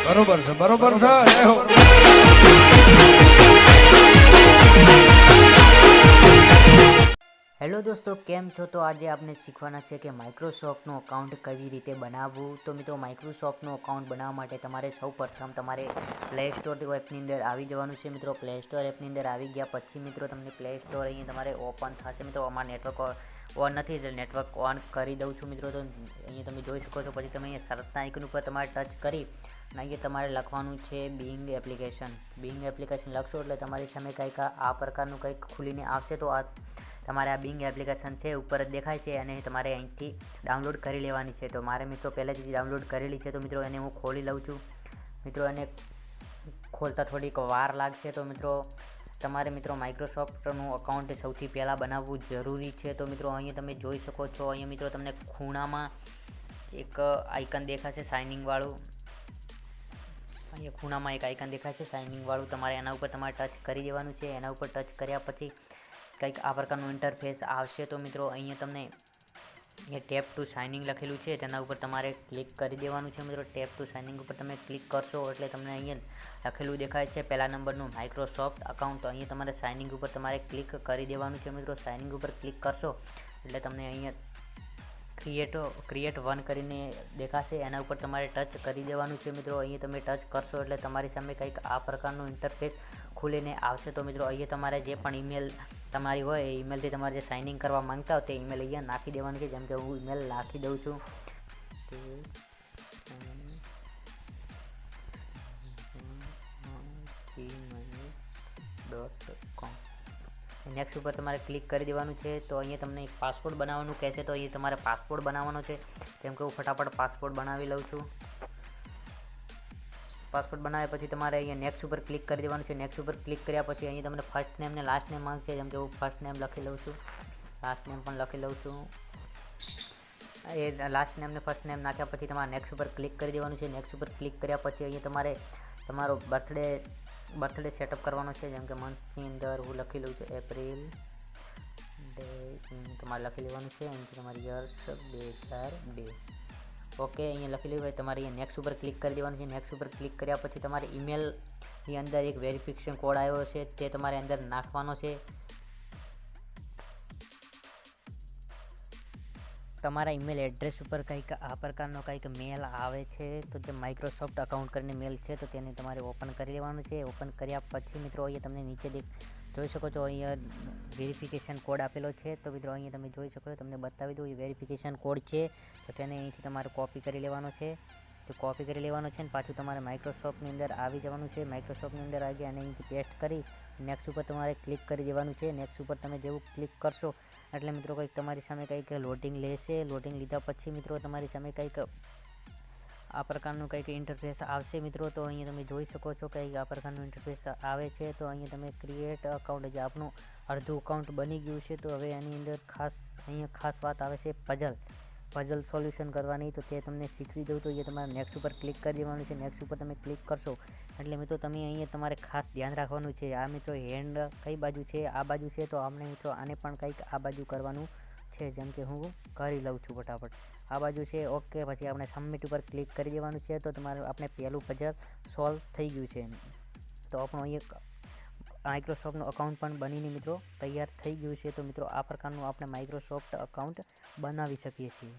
બરોબર છે, બરોબર છે. જય હો. હેલો દોસ્તો, કેમ છો? તો આજે આપણે શીખવાના છે કે માઇક્રોસોફ્ટનું અકાઉન્ટ કેવી રીતે બનાવવું. તો મિત્રો, માઇક્રોસોફ્ટનું અકાઉન્ટ બનાવવા માટે તમારે સૌપ્રથમ તમારે પ્લે સ્ટોર એપની અંદર આવી જવાનું છે. મિત્રો, પ્લે સ્ટોર એપની અંદર આવી ગયા પછી મિત્રો તમને પ્લે સ્ટોર અહીંયા તમારે ઓપન થશે. મિત્રો, આમાં નેટવર્ક ઓન નથી એટલે નેટવર્ક ઓન કરી દઉં છું. મિત્રો, તો અહીંયા તમે જોઈ શકો છો. પછી તમે અહીંયા સર્ચના આઇકન ઉપર તમારે ટચ કરી અને અહીંયા તમારે લખવાનું છે બિંગ એપ્લિકેશન. બિંગ એપ્લિકેશન લખશો એટલે તમારી સામે કંઈક આ પ્રકારનું કંઈક ખુલીને આવશે. તો આ તમારે આ બિંગ એપ્લિકેશન છે ઉપર જ દેખાય છે અને તમારે અહીંથી ડાઉનલોડ કરી લેવાની છે. તો મારે મિત્રો પહેલેથી ડાઉનલોડ કરેલી છે. તો મિત્રો એને હું ખોલી લઉં છું. મિત્રો એને ખોલતા થોડીક વાર લાગશે. તો મિત્રો તમારે મિત્રો માઇક્રોસોફ્ટનું અકાઉન્ટ સૌથી પહેલાં બનાવવું જરૂરી છે. તો મિત્રો અહીંયા તમે જોઈ શકો છો. અહીંયા મિત્રો તમને ખૂણામાં એક આઇકન દેખાશે સાઇનિંગવાળું. અહીંયા ખૂણામાં એક આઇકન દેખાય છે સાઇનિંગવાળું. તમારે એના ઉપર તમારે ટચ કરી દેવાનું છે. એના ઉપર ટચ કર્યા પછી કંઈક આ પ્રકારનું ઇન્ટરફેસ આવશે. તો મિત્રો અહીંયા તમને એ ટેપ ટુ સાઇનિંગ લખેલું છે તેના ઉપર તમારે ક્લિક કરી દેવાનું છે. મિત્રો, ટેપ ટુ સાઇનિંગ ઉપર તમે ક્લિક કરશો એટલે તમને અહીંયા લખેલું દેખાય છે પહેલા નંબરનું માઇક્રોસોફ્ટ અકાઉન્ટ. તો અહીંયા તમારે સાઇનિંગ ઉપર તમારે ક્લિક કરી દેવાનું છે. મિત્રો, સાઇનિંગ ઉપર ક્લિક કરશો એટલે તમને અહીંયા ક્રિએટ વન કરીને દેખાશે. એના ઉપર તમારે ટચ કરી દેવાનું છે. મિત્રો, અહીંયા તમે ટચ કરશો એટલે તમારી સામે કંઈક આ પ્રકારનું ઇન્ટરફેસ ખુલીને આવશે. તો મિત્રો અહીંયા તમારે જે પણ ઈમેલ તમારી હોય એ ઈમેલથી તમારે જે સાઇનિંગ કરવા માંગતા હોય તે ઈમેલ અહીંયા નાખી દેવાની છે. જેમ કે હું ઈમેલ નાખી દઉં છું gmail.com. નેક્સ્ટ ઉપર તમારે ક્લિક કરી દેવાનું છે. તો અહીંયા તમને એક પાસપોર્ટ બનાવવાનું કહેશે. તો અહીંયા તમારે પાસપોર્ટ બનાવવાનો છે. જેમ કે હું ફટાફટ પાસપોર્ટ બનાવી લઉં છું. પાસપોર્ટ બનાવ્યા પછી તમારે અહીંયા નેક્સ્ટ ઉપર ક્લિક કરી દેવાનું છે. નેક્સ્ટ ઉપર ક્લિક કર્યા પછી અહીંયા તમને ફર્સ્ટ નેમ ને લાસ્ટ નેમ માંગશે. જેમ કે હું ફર્સ્ટ નેમ લખી લઉં છું, લાસ્ટ નેમ પણ લખી લઉં છું. એ લાસ્ટ નેમ ને ફર્સ્ટ નેમ નાખ્યા પછી તમારે નેક્સ્ટ ઉપર ક્લિક કરી દેવાનું છે. નેક્સ્ટ ઉપર ક્લિક કર્યા પછી અહીંયા તમારે તમારો બર્થડે સેટઅપ કરવાનો છે. જેમ કે મંથની અંદર હું લખી લઉં છું એપ્રિલ ડે તમારે લખી લેવાનું છે. અહીંથી તમારી યર્સ 2002. ઓકે, અહીંયા લખી લેવું હોય તમારે અહીંયા નેક્સ્ટ ઉપર ક્લિક કરી દેવાનું છે. નેક્સ્ટ ઉપર ક્લિક કર્યા પછી તમારે ઈમેલની અંદર એક વેરિફિકેશન કોડ આવ્યો છે તે તમારે અંદર નાખવાનો છે. તમારા ઈમેલ એડ્રેસ ઉપર કંઈક આ પ્રકારનો કંઈક મેલ આવે છે. તો જે માઇક્રોસોફ્ટ અકાઉન્ટ કરીને મેલ છે તો તેને તમારે ઓપન કરી લેવાનું છે. ઓપન કર્યા પછી મિત્રો અહીંયા તમને નીચે જોઈ શકો છો અહીંયા વેરિફિકેશન કોડ આપેલો છે. તો મિત્રો અહીંયા તમે જોઈ શકો છો, તમને બતાવી દઉં એ વેરિફિકેશન કોડ છે. તો તેને અહીંથી તમારે કોપી કરી લેવાનો છે. તો કોપી કરી લેવાનો છે અને પાછું તમારે માઇક્રોસોફ્ટની અંદર આવી જવાનું છે. માઇક્રોસોફ્ટની અંદર આવી ગયા અને અહીંથી પેસ્ટ કરી નેક્સ્ટ ઉપર તમારે ક્લિક કરી દેવાનું છે. નેક્સ્ટ ઉપર તમે જેવું ક્લિક કરશો એટલે મિત્રો કંઈક તમારી સામે કંઈક લોડિંગ લેશે. લોડિંગ લીધા પછી મિત્રો તમારી સામે કંઈક આ પ્રકારનું કંઈક ઇન્ટરફેસ આવશે. મિત્રો, તો અહીંયા તમે જોઈ શકો છો કંઈક આ પ્રકારનું ઇન્ટરફેસ આવે છે. તો અહીંયા તમે ક્રિએટ અકાઉન્ટ, જે આપણું અડધું અકાઉન્ટ બની ગયું છે. તો હવે એની અંદર અહીંયા ખાસ વાત આવે છે પઝલ સોલ્યુશન કરવાની. તો તે તમને શીખવી દઉં. તો અહીંયા તમારે નેક્સ્ટ ઉપર ક્લિક કરી દેવાનું છે. નેક્સ્ટ ઉપર તમે ક્લિક કરશો એટલે મિત્રો તમે અહીંયા તમારે ખાસ ધ્યાન રાખવાનું છે. આ મિત્રો હેન્ડ કઈ બાજુ છે? આ બાજુ છે. તો આપણે મિત્રો આને પણ કંઈક આ બાજુ કરવાનું છે. જેમ કે હું કરી લઉં છું ફટાફટ. આ બાજુ છે. ઓકે, પછી આપણે સબમિટ ઉપર ક્લિક કરી દેવાનું છે. તો તમારે આપણે પહેલું પઝલ સોલ્વ થઈ ગયું છે. તો આપણું અહીંયા માઇક્રોસોફ્ટનું અકાઉન્ટ પણ બનીને મિત્રો તૈયાર થઈ ગયું છે. તો મિત્રો આ પ્રકારનું આપણે માઇક્રોસોફ્ટ અકાઉન્ટ બનાવી શકીએ છીએ.